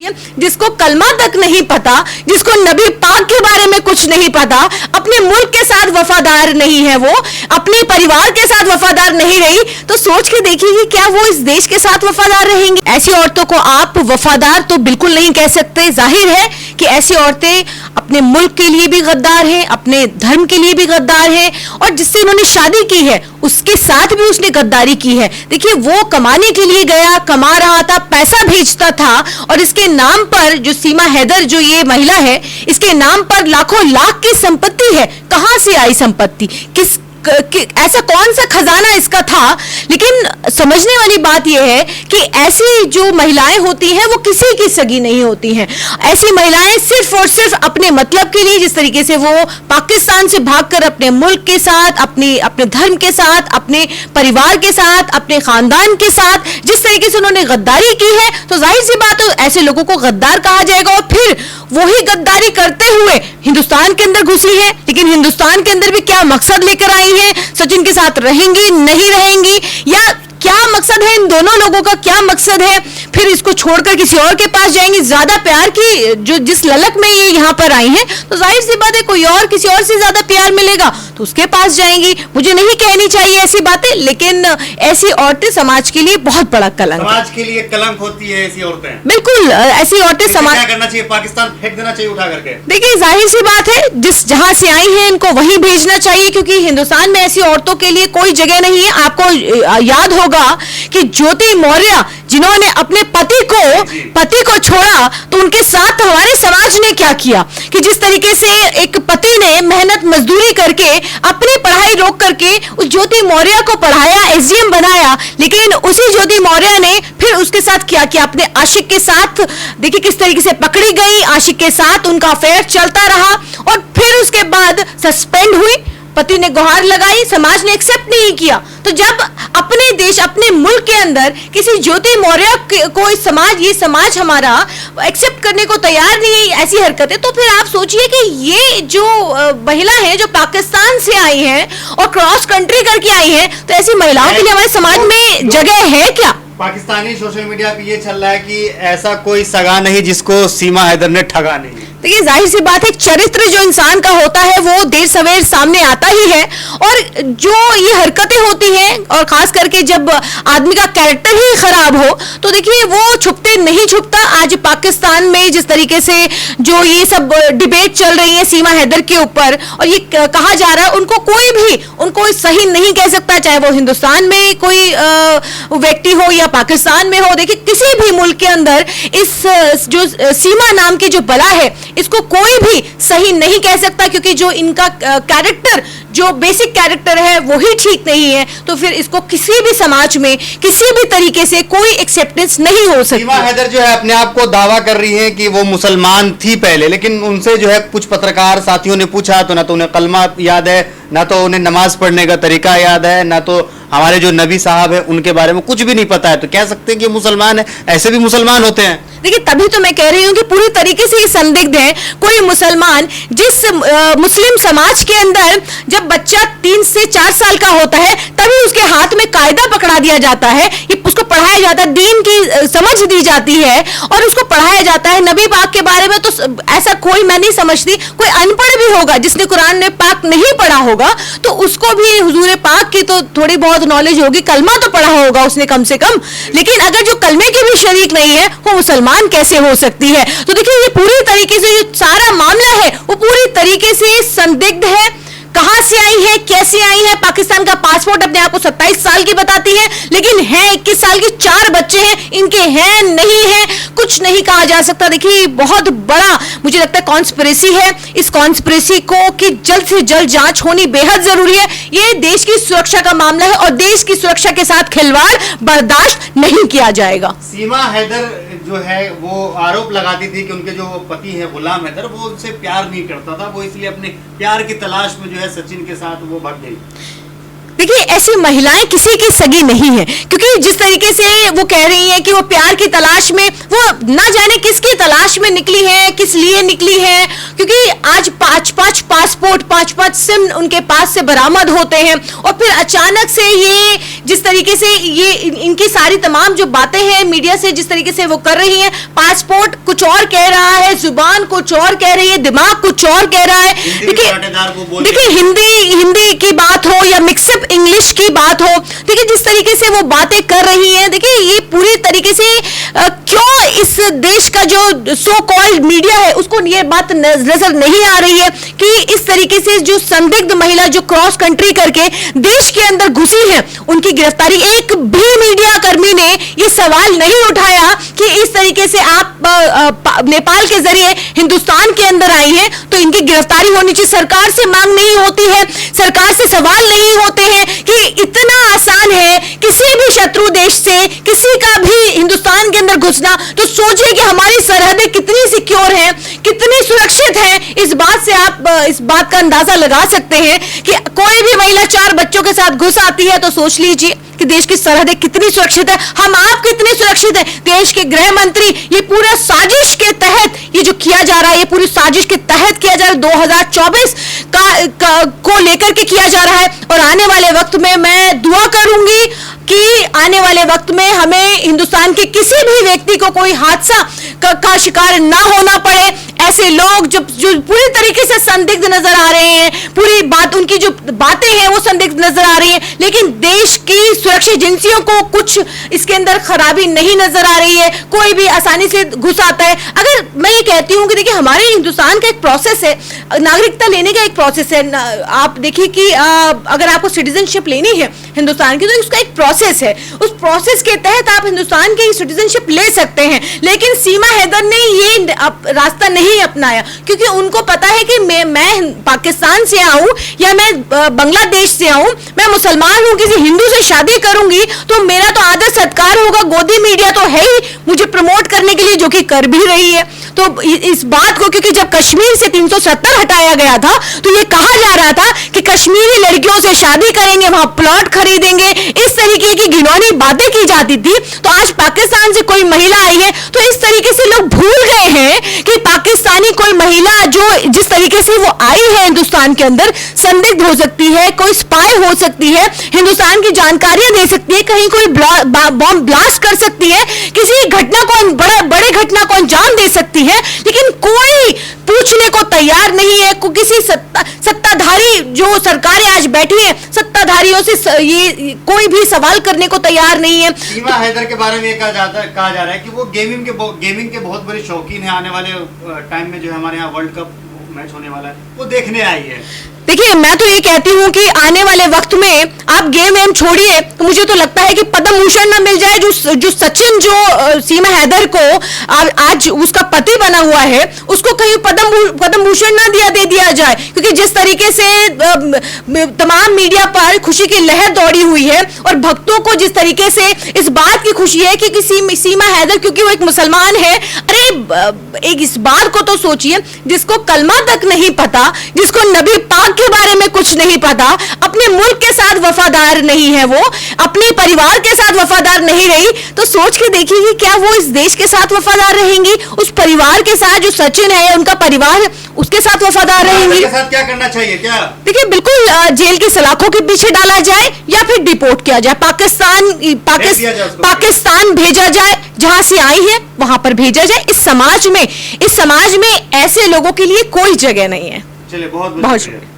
हैं, जिसको कलमा तक नहीं पता, जिसको नबी पाक के बारे में कुछ नहीं पता, अपने मुल्क के साथ वफादार नहीं है, वो अपने परिवार के साथ वफादार नहीं रही, तो सोच के देखिए कि क्या वो इस देश के साथ वफादार रहेंगी? ऐसी औरतों को आप वफादार तो बिल्कुल नहीं कह सकते। जाहिर है कि ऐसी औरतें अपने मुल्क के लिए भी गद्दार हैं, अपने धर्म के लिए भी गद्दार हैं, और जिससे इन्होंने शादी की है उसके साथ भी उसने गद्दारी की है। देखिए, वो कमाने के लिए गया, कमा रहा था, पैसा भेजता था, और इसके नाम पर जो सीमा हैदर जो ये महिला है, इसके नाम पर लाखों लाख की संपत्ति है। कहां से आई संपत्ति? ऐसा कौन सा खजाना इसका था? लेकिन समझने वाली बात यह है कि ऐसी जो महिलाएं होती हैं वो किसी की सगी नहीं होती हैं। ऐसी महिलाएं सिर्फ और सिर्फ अपने मतलब के लिए, जिस तरीके से वो पाकिस्तान से भागकर अपने मुल्क के साथ, अपने धर्म के साथ, अपने परिवार के साथ, अपने खानदान के साथ जिस तरीके से उन्होंने गद्दारी की है, तो जाहिर सी बात है ऐसे लोगों को गद्दार कहा जाएगा। और फिर वही गद्दारी करते हुए हिंदुस्तान के अंदर घुसी है, लेकिन हिंदुस्तान के अंदर भी क्या मकसद लेकर आई है? सचिन के साथ रहेंगी, नहीं रहेंगी, या क्या मकसद है इन दोनों लोगों का? क्या मकसद है? फिर इसको छोड़कर किसी और के पास जाएंगी? ज्यादा प्यार की जो जिस ललक में ये यहाँ पर आई हैं, तो जाहिर सी बात है कोई और किसी और से ज्यादा प्यार मिलेगा तो उसके पास जाएंगी। मुझे नहीं कहनी चाहिए ऐसी बातें, लेकिन ऐसी औरतें समाज के लिए बहुत बड़ा कलंक, समाज के लिए कलंक होती है ऐसी औरतें। बिल्कुल, ऐसी औरतें समाज, क्या करना चाहिए? पाकिस्तान फेंक देना चाहिए उठा करके? देखिए, जाहिर सी बात है जिस जहां से आई हैं इनको वहीं भेजना चाहिए, क्योंकि हिंदुस्तान में ऐसी औरतों के लिए कोई जगह नहीं है। आपको याद होगा कि ज्योति मौर्य जिन्होंने अपने पति को छोड़ा, तो उनके साथ हमारे समाज ने क्या किया कि जिस तरीके से एक पति ने मेहनत मजदूरी करके अपनी पढ़ाई रोक करके उस ज्योति मौर्य को पढ़ाया, एसडीएम बनाया, लेकिन उसी ज्योति मौर्य ने फिर उसके साथ क्या किया? अपने आशिक के साथ देखिए किस तरीके से पकड़ी गई, आशिक के साथ उनका अफेयर चलता रहा, और फिर उसके बाद सस्पेंड हुई, पति ने गुहार लगाई, समाज ने एक्सेप्ट नहीं किया। तो जब अपने देश, अपने मुल्क के अंदर किसी ज्योति मौर्य को ये समाज हमारा एक्सेप्ट करने को तैयार नहीं है ऐसी हरकतें, तो फिर आप सोचिए कि ये जो महिला है जो पाकिस्तान से आई है और क्रॉस कंट्री करके आई है, तो ऐसी महिलाओं के लिए हमारे समाज में जगह है क्या? पाकिस्तानी सोशल मीडिया पे ये चल रहा है कि ऐसा कोई सगा नहीं जिसको सीमा हैदर ने ठगा नहीं। देखिए, जाहिर सी बात है चरित्र जो इंसान का होता है वो देर सवेर सामने आता ही है, और जो ये हरकतें होती हैं, और खास करके जब आदमी का कैरेक्टर ही खराब हो, तो देखिए वो छुपते नहीं छुपता। आज पाकिस्तान में जिस तरीके से जो ये सब डिबेट चल रही है सीमा हैदर के ऊपर, और ये कहा जा रहा है उनको सही नहीं कह सकता, चाहे वो हिंदुस्तान में कोई व्यक्ति हो या पाकिस्तान में हो। देखिए, किसी भी मुल्क के अंदर इस जो सीमा नाम की जो बला है, इसको कोई भी सही नहीं कह सकता, क्योंकि जो इनका कैरेक्टर, जो बेसिक कैरेक्टर है वो ही ठीक नहीं है, तो फिर इसको किसी भी समाज में किसी भी तरीके से कोई एक्सेप्टेंस नहीं हो सकती। सीमा हैदर जो है अपने आप को दावा कर रही है कि वो मुसलमान थी पहले, लेकिन उनसे जो है कुछ पत्रकार साथियों ने पूछा तो ना तो उन्हें कलमा याद है, ना तो उन्हें नमाज पढ़ने का तरीका याद है, ना तो हमारे जो नबी साहब है उनके बारे में कुछ भी नहीं पता है, तो कह सकते हैं कि मुसलमान है। ऐसे भी मुसलमान होते हैं। देखिए, तभी तो मैं कह रही हूँ कि पूरी तरीके से ये संदिग्ध है। कोई मुसलमान जिस मुस्लिम समाज के अंदर जब बच्चा 3 से 4 साल का होता है तभी उसके हाथ में कायदा पकड़ा दिया जाता है, ये उसको पढ़ाया जाता है, दीन की समझ दी जाती है और उसको पढ़ाया जाता है नबी पाक के बारे में। तो ऐसा कोई, मैं नहीं समझती कोई अनपढ़ भी होगा जिसने कुरान में पाक नहीं पढ़ा होगा, तो उसको भी हुजूर पाक की तो थोड़ी बहुत नॉलेज होगी, कलमा तो पढ़ा होगा उसने कम से कम। लेकिन अगर जो कलमे की भी शरीक नहीं है वो मुसलमान कैसे हो सकती है? तो देखिए, ये पूरी तरीके से जो सारा मामला है वो पूरी तरीके से संदिग्ध है। कहां से आई है, कैसे आई है? पाकिस्तान का पासपोर्ट अपने आप को 27 साल की बताती है, लेकिन है 21 साल की, 4 बच्चे हैं, इनके हैं नहीं है, कुछ नहीं कहा जा सकता। देखिए, बहुत बड़ा मुझे लगता है कॉन्स्पिरेसी है। इस कॉन्स्पिरेसी को कि जल्द से जल्द जांच होनी बेहद जरूरी है। ये देश की सुरक्षा का मामला है और देश की सुरक्षा के साथ खिलवाड़ बर्दाश्त नहीं किया जाएगा। सीमा हैदर जो है वो आरोप लगाती थी कि उनके जो पति है गुलाम हैदर वो उनसे प्यार नहीं करता था, वो इसलिए अपने प्यार की तलाश में जो है सचिन के साथ वो भाग गई। देखिए, ऐसी महिलाएं किसी की सगी नहीं है, क्योंकि जिस तरीके से वो कह रही हैं कि वो प्यार की तलाश में, वो ना जाने किसकी तलाश में निकली है, किस लिए निकली है, क्योंकि आज 5-5 पासपोर्ट, 5-5 सिम उनके पास से बरामद होते हैं और फिर अचानक से ये जिस तरीके से ये इनकी सारी तमाम जो बातें हैं मीडिया से जिस तरीके से वो कर रही हैं, पासपोर्ट कुछ और कह रहा है, जुबान कुछ और कह रही है, दिमाग कुछ और कह रहा है। देखिए हिंदी की बात हो या मिक्सअप इंग्लिश की बात हो, देखिए जिस तरीके से वो बातें कर रही हैं, देखिए ये पूरी तरीके से क्यों इस देश का जो सो कॉल्ड मीडिया है उसको ये बात नजर नहीं आ रही है कि इस तरीके से जो संदिग्ध महिला जो क्रॉस कंट्री करके देश के अंदर घुसी है उनकी गिरफ्तारी, एक भी मीडिया कर्मी ने ये सवाल नहीं उठाया कि इस तरीके से आप नेपाल के जरिए हिंदुस्तान के अंदर आई हैं तो इनकी गिरफ्तारी होनी चाहिए। सरकार से मांग नहीं होती है, सरकार से सवाल नहीं होते हैं कि इतना आसान है किसी भी शत्रु देश से किसी का भी हिंदुस्तान के अंदर घुसना, तो सोचिए कि हमारी सरहदें कितनी सिक्योर हैं, कितनी सुरक्षित हैं। इस बात से आप इस बात का अंदाजा लगा सकते हैं कि कोई भी महिला 4 बच्चों के साथ घुस आती है तो सोच लीजिए कि देश की सरहदें कितनी सुरक्षित है, हम आप कितने सुरक्षित हैं। देश के गृह मंत्री ये पूरा साजिश के तहत ये जो किया जा रहा है, ये पूरी साजिश के तहत किया जा रहा है, 2024 को लेकर के किया जा रहा है। और आने वाले वक्त में मैं दुआ करूंगी कि आने वाले वक्त में हमें हिंदुस्तान के किसी भी व्यक्ति को कोई हादसा का शिकार ना होना पड़े। ऐसे लोग जो पूरी तरीके से संदिग्ध नजर आ रहे हैं, पूरी बात उनकी जो बातें हैं वो संदिग्ध नजर आ रही है, लेकिन देश की सुरक्षा एजेंसियों को कुछ इसके अंदर खराबी नहीं नजर आ रही है, कोई भी आसानी से घुस आता है। अगर मैं ये कहती हूँ कि देखिए हमारे हिंदुस्तान का एक प्रोसेस है, नागरिकता लेने का एक प्रोसेस है। आप देखिए कि अगर आपको सिटीजनशिप लेनी है हिंदुस्तान की तो उसका एक प्रोसेस है, उस प्रोसेस के तहत आप हिंदुस्तान की सिटीजनशिप ले सकते हैं। लेकिन सीमा हैदर ने ये रास्ता नहीं अपनाया क्योंकि उनको पता है कि मैं पाकिस्तान से आऊं या मैं बांग्लादेश से आऊं, मैं मुसलमान हूं, किसी हिंदू से शादी करूंगी तो मेरा तो आदर सत्कार होगा, गोदी मीडिया तो है ही मुझे प्रमोट करने के लिए, जो कि कर भी रही है। तो इस बात को, क्योंकि जब कश्मीर से 370 हटाया गया था तो ये कहा जा रहा था कि कश्मीरी लड़कियों से शादी करेंगे, वहां प्लॉट खरीदेंगे, इस तरीके की घिनौनी बातें की जाती थी। तो आज पाकिस्तान से कोई महिला आई है तो इस तरीके से लोग भूल गए हैं कि पाकिस्तानी कोई महिला जो जिस तरीके से वो आई है हिंदुस्तान के अंदर संदिग्ध हो सकती है, कोई स्पाई हो सकती है, हिंदुस्तान की जानकारियां दे सकती है, कहीं कोई बॉम्ब ब्लास्ट कर सकती है, किसी घटना को बड़े घटना को अंजाम दे सकती है, लेकिन कोई पूछने को तैयार नहीं है। किसी सत्ताधारी जो सरकारें आज बैठी है, सत्ताधारियों से ये कोई भी सवाल करने को तैयार नहीं है। सीमा हैदर के बारे में ये कहा जा रहा है कि वो गेमिंग के बहुत बड़े शौकीन है। आने वाले टाइम में जो हमारे यहाँ वर्ल्ड कप मैच होने वाला है वो देखने आई है। देखिए मैं तो ये कहती हूँ कि आने वाले वक्त में आप गेम वेम छोड़िए, तो मुझे तो लगता है कि पद्म भूषण ना मिल जाए जो सचिन जो सीमा हैदर को आज उसका पति बना हुआ है उसको कहीं पद्म भूषण ना दे दिया जाए, क्योंकि जिस तरीके से तमाम मीडिया पर खुशी की लहर दौड़ी हुई है और भक्तों को जिस तरीके से इस बात की खुशी है कि सीमा हैदर क्योंकि वो एक मुसलमान है। अरे एक इस बात को तो सोचिए, जिसको कलमा तक नहीं पता, जिसको नबी पाक के बारे में कुछ नहीं पता, अपने मुल्क के साथ वफादार नहीं है, वो अपने परिवार के साथ वफादार नहीं रही, तो सोच के देखिए कि क्या वो इस देश के साथ वफादार रहेंगी, उस परिवार के साथ जो सचिन है उनका परिवार उसके साथ वफादार रहेंगी। के साथ क्या करना चाहिए? क्या देखिए बिल्कुल जेल की सलाखों के पीछे डाला जाए या फिर डिपोर्ट किया जाए, पाकिस्तान भेजा जाए, जहां से आई है वहां पर भेजा जाए। इस समाज में ऐसे लोगों के लिए कोई जगह नहीं है। चलिए बहुत शुक्रिया।